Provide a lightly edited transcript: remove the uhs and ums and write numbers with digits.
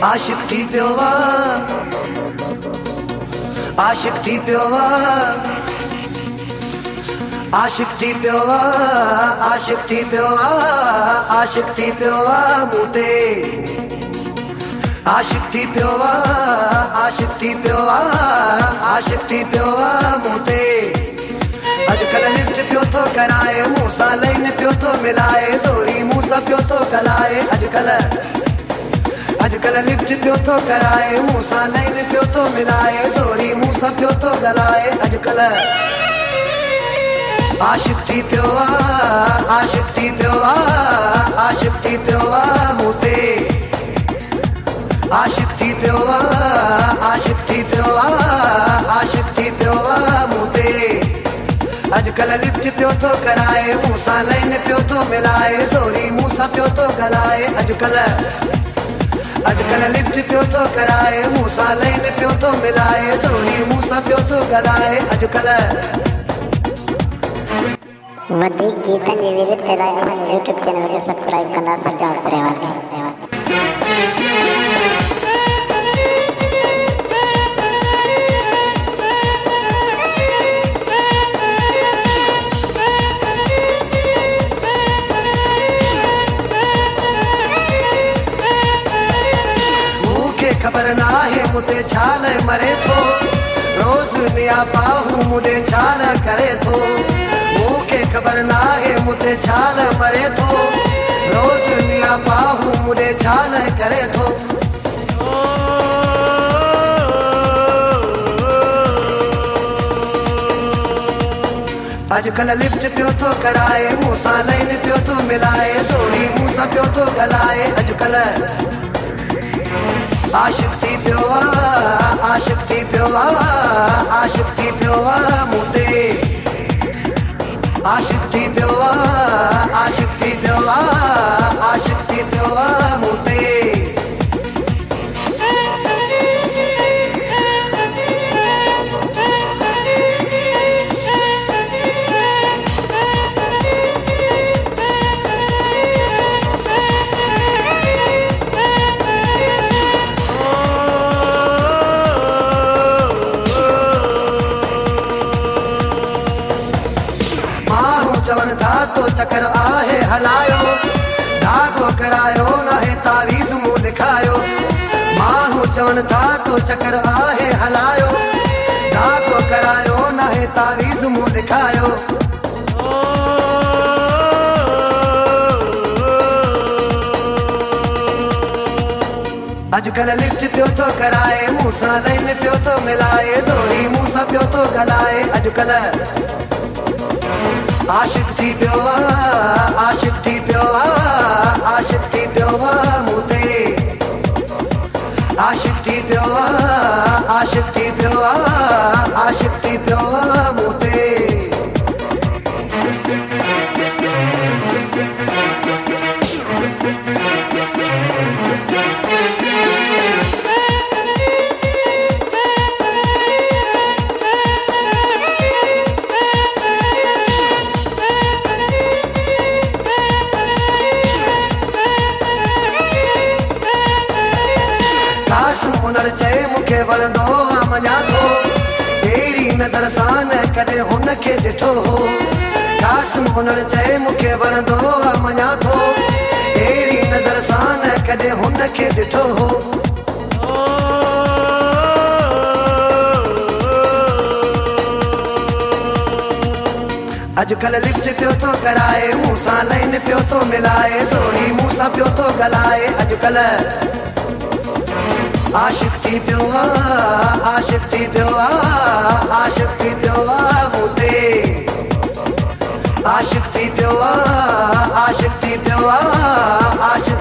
आशिक थी पियो आशिक थी पियो आशिक थी पियो आशिक थी पियो आशिक थी पियो मूते आशिक थी पियो आशिक थी पियो आशिक थी पियो मूते अजकल लिप्ट पियो तो कराए मुंह सां लाइन पियो तो मिलाए ज़ोरी मुंह सां पियो तो गलाए अजकल लिप्ट पियो तो कराए मुंह सां लाइन पियो तो मिलाए ज़ोरी मुंह सां पियो तो गलाए अजकल आशिक थी पियो आशिक थी पियो आशिक थी पियो मूते आशिक थी पियो आशिक थी पियो आशिक थी पियो मूते अजकल लिप्ट पियो तो कराए मुंह सां लाइन पियो तो मिलाए ज़ोरी मुंह सां पियो तो गलाए अजकल लिप्ट पियो तो कराए मुंह सां लाइन पियो तो मिलाए ज़ोरी मुंह सां पियो तो गलाए अजकल वधिक गीतनि जी विज़िट जे लाइ असांजे यूट्यूब चैनल खे सब्सक्राइब कंदा सजाद सरेवाला। खबर ना है मुझे छाल मरे थो रोज नया पाहू मुझे छाल करे थो मुझे खबर ना है मुझे छाल मरे थो रोज नया पाहू मुझे छाल करे थो अजकल लिप्ट पियो तो कराए मुंह सां लाइन पियो तो मिलाए ज़ोरी मुंह सां पियो तो गलाए अजकल आशिक थी पियो आशिक थी पियो आशिक थी पियो मूते आशिक थी पियो आशिक थी पियो आशिक थी पियो मूते तो चक्कर आहे हलायो धागो करायो नाहे तावीज़ मुंह लिखायो माण्हू चवनि था तो चक्कर आहे हलायो धागो करायो नाहे तावीज़ मुंह लिखायो अजकल लिप्ट पियो तो कराए मुंह सां लाइन पियो तो मिलाए ज़ोरी मुंह सां पियो तो गलाए अजकल आशिक थी पियो आशिक थी पियो आशिक थी पियो मूते आशिक थी पियो आशिक थी पियो आशिक थी पियो मूते हुनर चए मूंखे वणंदो मञा थो तेरी नज़र सां न कॾहिं हुनखे ॾिठो हो काश हुनर चए मूंखे वणंदो मञा थो तेरी नज़र सां न कॾहिं हुनखे ॾिठो हो अजकल लिप्ट पियो तो कराए मुंह सां लाइन पियो तो मिलाए ज़ोरी मुंह सां पियो तो गलाए अजकल आशिक थी पियो आशिक थी पियो आशिक थी पियो मूते आशिक थी पियो आशिक थी पियो आशिक